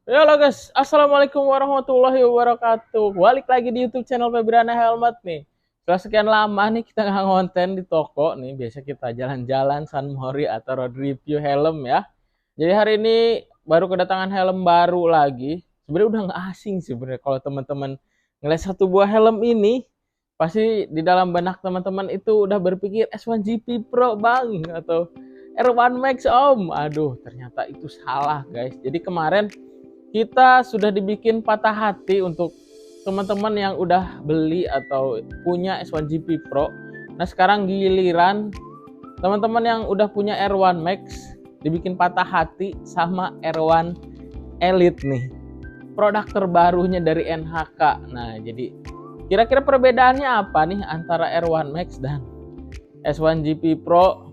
Ya halo guys, assalamualaikum warahmatullahi wabarakatuh. Balik lagi di YouTube channel Febriana Helmet nih. Setelah sekian lama nih kita nggak ngonten di toko nih. Biasa kita jalan-jalan San Mori atau road review helm ya. Jadi hari ini baru kedatangan helm baru lagi. Sebenarnya udah nggak asing sih sebenarnya kalau teman-teman ngeliat satu buah helm ini, pasti di dalam benak teman-teman itu udah berpikir S1GP Pro bang atau R1 Max om. Aduh, ternyata itu salah guys. Jadi kemarin kita sudah dibikin patah hati untuk teman-teman yang udah beli atau punya S1GP Pro. Nah sekarang giliran teman-teman yang udah punya R1 Max dibikin patah hati sama R1 Elite nih, produk terbarunya dari NHK. Nah jadi kira-kira perbedaannya apa nih antara R1 Max dan S1GP Pro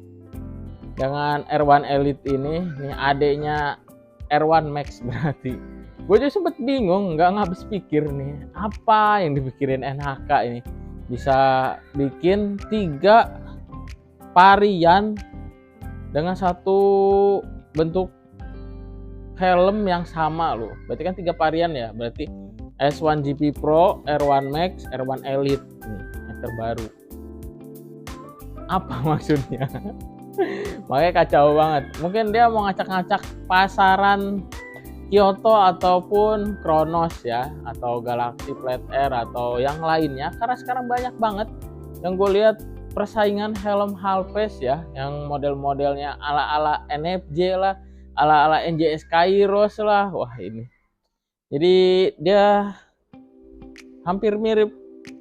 dengan R1 Elite ini? Nih adanya R1 Max berarti. Gue juga sempet bingung, nggak habis pikir nih, apa yang dipikirin NHK ini. Bisa bikin 3 varian dengan satu bentuk helm yang sama loh. Berarti kan 3 varian ya, berarti S1GP Pro, R1 Max, R1 Elite nih, yang terbaru. Apa maksudnya? Makanya kacau banget. Mungkin dia mau ngacak-ngacak pasaran Kyoto ataupun Kronos ya, atau Galaxy Flat Air atau yang lainnya, karena sekarang banyak banget yang gue lihat persaingan helm Halves ya, yang model-modelnya ala-ala NFJ lah, ala-ala NJS Kairos lah. Wah ini jadi dia hampir mirip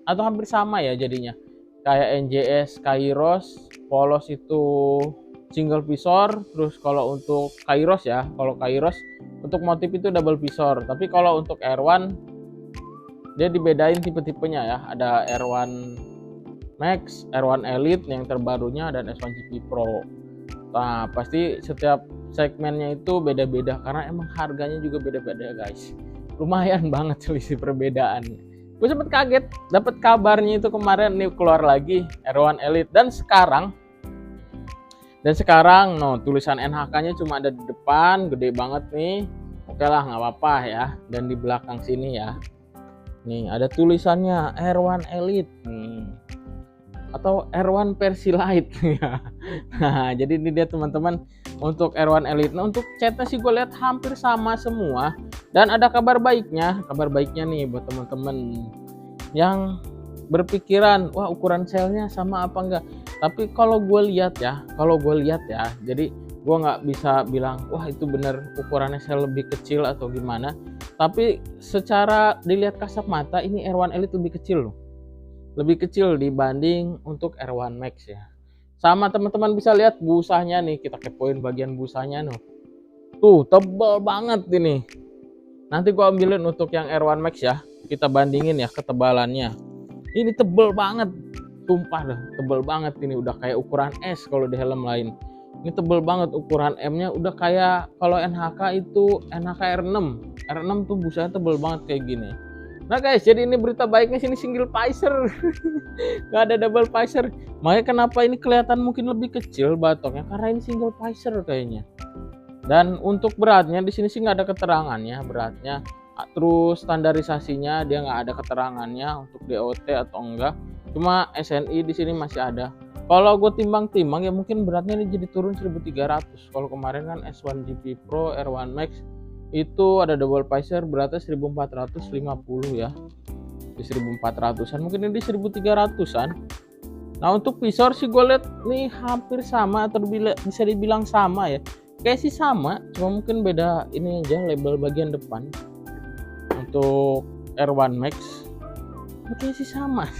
atau hampir sama ya jadinya, kayak NJS Kairos. Polos itu single visor, terus kalau untuk Kairos ya, kalau Kairos untuk motif itu double visor. Tapi kalau untuk R1 dia dibedain tipe-tipenya ya, ada R1 Max, R1 Elite yang terbarunya, dan S1GP Pro. Nah pasti setiap segmennya itu beda-beda karena emang harganya juga beda-beda guys. Lumayan banget selisih perbedaan. Gue sempet kaget dapat kabarnya itu kemarin nih keluar lagi R1 Elite, dan sekarang no, tulisan NHK-nya cuma ada di depan, gede banget nih. Oke lah, nggak apa-apa ya. Dan di belakang sini ya, nih ada tulisannya R1 Elite nih, atau R1 versi light ya. Nah jadi ini dia teman-teman untuk R1 Elite. Nah untuk catnya sih gue lihat hampir sama semua. Dan ada kabar baiknya nih buat teman-teman yang berpikiran wah ukuran selnya sama apa enggak. Tapi kalau gue lihat ya, jadi gue nggak bisa bilang wah itu bener ukurannya sel lebih kecil atau gimana. Tapi secara dilihat kasat mata ini R1 Elite lebih kecil loh, lebih kecil dibanding untuk R1 Max ya. Sama teman-teman bisa lihat busanya nih, kita kepoin bagian busanya nih. Tuh tebal banget ini. Nanti gue ambilin untuk yang R1 Max ya, kita bandingin ya ketebalannya. Ini tebel banget, sumpah dah, tebel banget ini, udah kayak ukuran S kalau di helm lain. Ini tebel banget, ukuran M-nya udah kayak kalau NHK itu NHK R6. R6 tuh busanya tebel banget kayak gini. Nah guys, jadi ini berita baiknya sini single visor. Gak ada double visor. Makanya kenapa ini kelihatan mungkin lebih kecil batoknya, karena ini single visor kayaknya. Dan untuk beratnya di sini sih nggak ada keterangannya beratnya. Terus standarisasinya dia nggak ada keterangannya untuk DOT atau enggak. Cuma SNI di sini masih ada. Kalau gue timbang-timbang ya mungkin beratnya ini jadi turun 1300. Kalau kemarin kan S1GP Pro R1 Max itu ada double visor beratnya 1450 ya. Di 1400-an, mungkin ini di 1300-an. Nah untuk visor sih gue lihat nih hampir sama atau bisa dibilang sama ya. Kayak sih sama, cuma mungkin beda ini aja label bagian depan. Untuk R1 Max mungkin sih sama.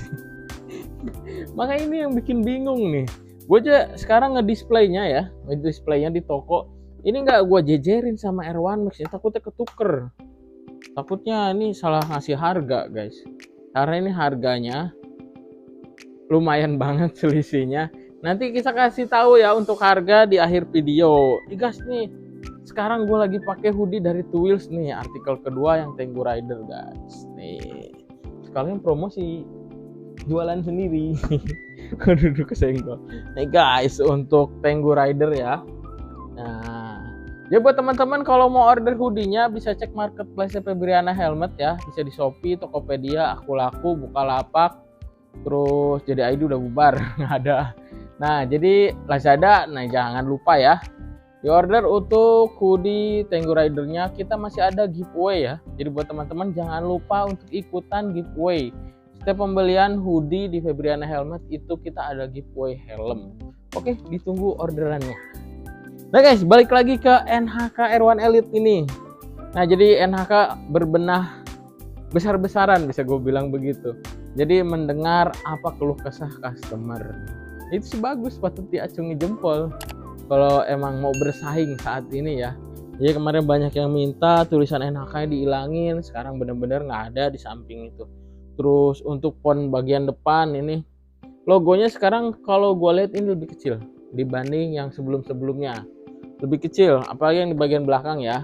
Makanya ini yang bikin bingung nih. Gue aja sekarang ngedisplaynya ya, ngedisplaynya di toko. Ini nggak gue jejerin sama R1 Max ya, takutnya ketuker. Takutnya ini salah ngasih harga guys. Karena ini harganya lumayan banget selisihnya. Nanti kita kasih tahu ya untuk harga di akhir video. Guys nih, sekarang gue lagi pakai hoodie dari Two Wheels nih, artikel kedua yang Tenggu Rider guys. Nih, sekalian promosi jualan sendiri. Gue duduk kesenggol. Nih guys, untuk Tenggu Rider ya. Nah, Ya buat teman-teman kalau mau order hoodie-nya bisa cek marketplace Febriana Helmet ya, bisa di Shopee, Tokopedia, Akulaku, Bukalapak, terus jadi ID udah bubar nggak ada. Nah jadi Lazada, nah jangan lupa ya di order untuk hoodie Tenggo Rider-nya kita masih ada giveaway ya. Jadi buat teman-teman jangan lupa untuk ikutan giveaway. Setiap pembelian hoodie di Febriana Helmet itu kita ada giveaway helm. Oke, ditunggu orderannya. Nah guys, balik lagi ke NHK R1 Elite ini. Nah jadi NHK berbenah besar-besaran bisa gue bilang begitu. Jadi mendengar apa keluh kesah customer. Itu sih bagus, patut diacungi jempol. Kalau emang mau bersaing saat ini ya. Jadi kemarin banyak yang minta tulisan NHK dihilangin, sekarang bener-bener nggak ada di samping itu. Terus untuk font bagian depan ini logonya sekarang kalau gue lihat ini lebih kecil dibanding yang sebelum-sebelumnya. Lebih kecil, apalagi yang di bagian belakang ya.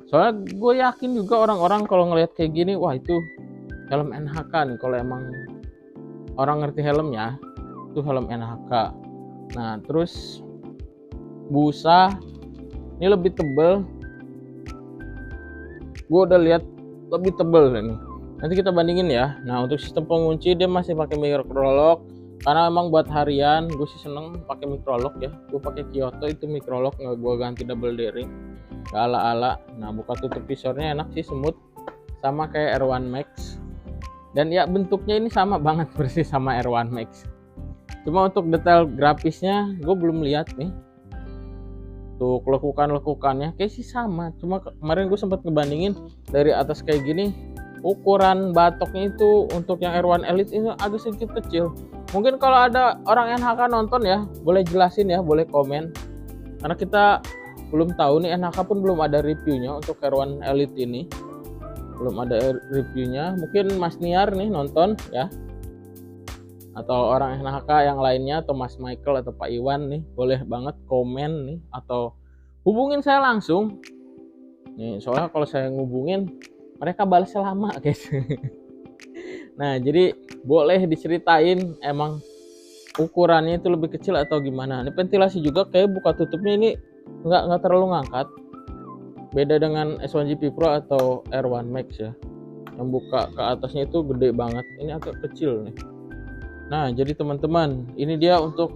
Soalnya gue yakin juga orang-orang kalau ngelihat kayak gini, wah itu helm NHK nih. Kalau emang orang ngerti helm ya, itu helm NHK. Nah terus busa ini lebih tebel. Gue udah lihat lebih tebel nih. Nanti kita bandingin ya. Nah untuk sistem pengunci dia masih pakai microlock. Karena emang buat harian gue sih seneng pakai microlock ya. Gue pakai Kyoto itu microlock, nggak gue ganti double daring, nggak ala-ala. Nah buka tutup visornya enak sih, smooth sama kayak R1 Max. Dan ya bentuknya ini sama banget persis sama R1 Max. Cuma untuk detail grafisnya gue belum lihat nih. Tuh lekukan-lekukannya kayak sih sama. Cuma kemarin gue sempat ngebandingin dari atas kayak gini. Ukuran batoknya itu untuk yang R1 Elite ini agak sedikit kecil. Mungkin kalau ada orang NHK nonton ya, boleh jelasin ya, boleh komen. Karena kita belum tahu nih, NHK pun belum ada reviewnya untuk R1 Elite ini. Belum ada reviewnya. Mungkin Mas Niar nih nonton ya. Atau orang NHK yang lainnya, atau Mas Michael atau Pak Iwan nih, boleh banget komen nih. Atau hubungin saya langsung. Nih, soalnya kalau saya ngubungin, mereka balasnya lama guys. Nah jadi boleh diceritain emang ukurannya itu lebih kecil atau gimana. Ini ventilasi juga kayak buka tutupnya ini nggak terlalu ngangkat. Beda dengan S1GP Pro atau R1 Max ya. Yang buka ke atasnya itu gede banget. Ini agak kecil nih. Nah jadi teman-teman, ini dia untuk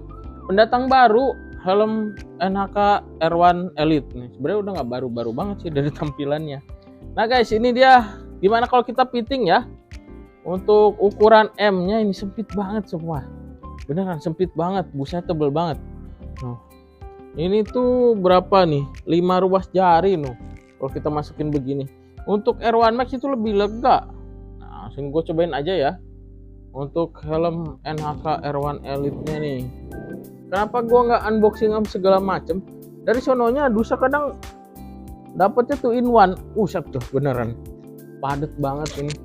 pendatang baru helm NHK R1 Elite nih. Sebenarnya udah nggak baru-baru banget sih dari tampilannya. Nah guys, ini dia gimana kalau kita fitting ya. Untuk ukuran M nya ini sempit banget semua. Beneran sempit banget, busanya tebel banget. Nah, ini tuh berapa nih? 5 ruas jari nih. Kalau kita masukin begini. Untuk R1 Max itu lebih lega. Nah, langsung gue cobain aja ya. Untuk helm NHK R1 Elite nya nih. Kenapa gue nggak unboxing segala macem? Dari sononya Dusa kadang dapetnya tuh in one. Usap tuh beneran. Padet banget ini.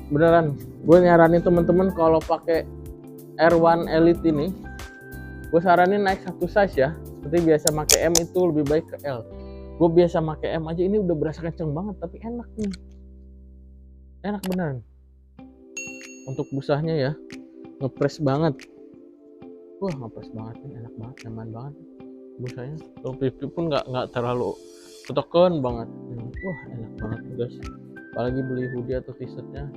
Beneran, gue nyaranin temen-temen kalau pakai R1 Elite ini, gue saranin naik satu size ya. Seperti biasa pakai M itu lebih baik ke L. Gue biasa pakai M aja, ini udah berasa kenceng banget, tapi enak nih. Enak beneran. Untuk busanya ya, ngepres banget. Wah ngepres banget nih, enak banget, nyaman banget. Busanya, tuh pipi pun nggak terlalu ketekan banget. Wah enak banget guys. Apalagi beli hoodie atau t-shirtnya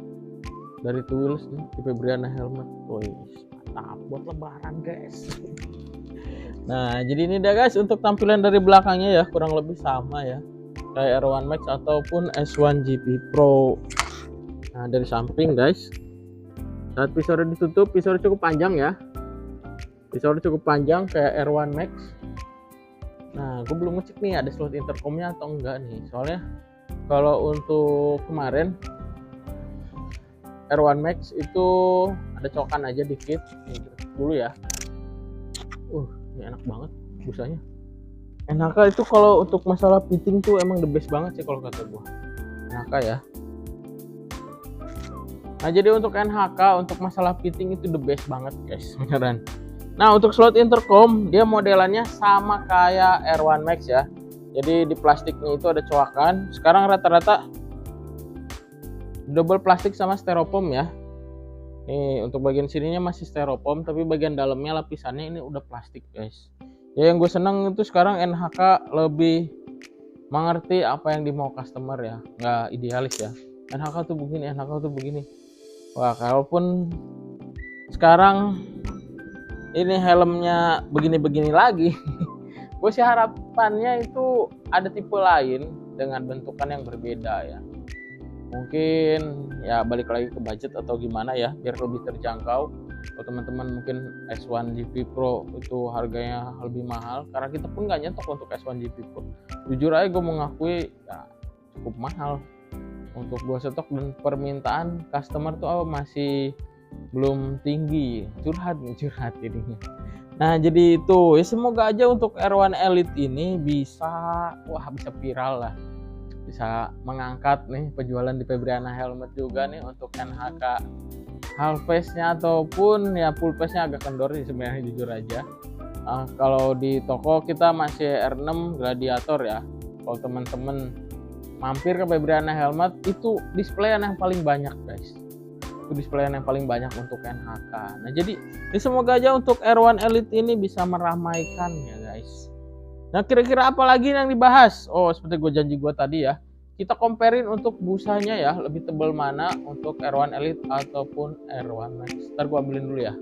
dari Tools nih, di Febriana Helmet. Wih, mantap buat lebaran guys. Nah jadi ini dah guys untuk tampilan dari belakangnya ya, kurang lebih sama ya kayak R1 Max ataupun S1GP Pro. Nah dari samping guys, saat visornya ditutup, visornya cukup panjang ya. Visornya cukup panjang kayak R1 Max. Nah gue belum ngecek nih ada slot intercomnya atau enggak nih. Soalnya kalau untuk kemarin R1 Max itu ada cokan aja dikit dulu ya. Ini enak banget busanya. NHK itu kalau untuk masalah fitting tuh emang the best banget sih kalau kata gua. NHK ya. Nah jadi untuk NHK untuk masalah fitting itu the best banget guys, beneran. Nah untuk slot intercom dia modelannya sama kayak R1 Max ya. Jadi di plastiknya itu ada coakan. Sekarang rata-rata double plastik sama styrofoam ya. Nih untuk bagian sininya masih styrofoam, tapi bagian dalamnya lapisannya ini udah plastik guys. Ya yang gue seneng itu sekarang NHK lebih mengerti apa yang dimau customer ya, nggak idealis ya. NHK tuh begini, NHK tuh begini. Wah, kalaupun sekarang ini helmnya begini-begini lagi, gue sih harapannya itu ada tipe lain dengan bentukan yang berbeda ya. Mungkin ya balik lagi ke budget atau gimana ya, biar lebih terjangkau. Kalau teman-teman mungkin S1 GP Pro itu harganya lebih mahal, karena kita pun nggak nyetok untuk S1 GP Pro. Jujur aja gue mengakui ya cukup mahal untuk gue stok, dan permintaan customer tuh masih belum tinggi. Curhat jadinya. Nah, jadi itu ya, semoga aja untuk R1 Elite ini bisa viral lah, bisa mengangkat nih penjualan di Febriana Helmet juga nih untuk NHK half face-nya ataupun ya full face-nya agak kendor sih sebenarnya, jujur aja. Kalau di toko kita masih R6 Gladiator ya. Kalau teman-teman mampir ke Febriana Helmet, itu displayan yang paling banyak guys, itu displayan yang paling banyak untuk NHK. Nah, jadi semoga aja untuk R1 Elite ini bisa meramaikan ya guys. Nah, kira-kira apa lagi yang dibahas? Oh, seperti gue janji gue tadi ya, kita comparein untuk busanya ya, lebih tebal mana untuk R1 Elite ataupun R1 Max. Ntar gue ambilin dulu ya.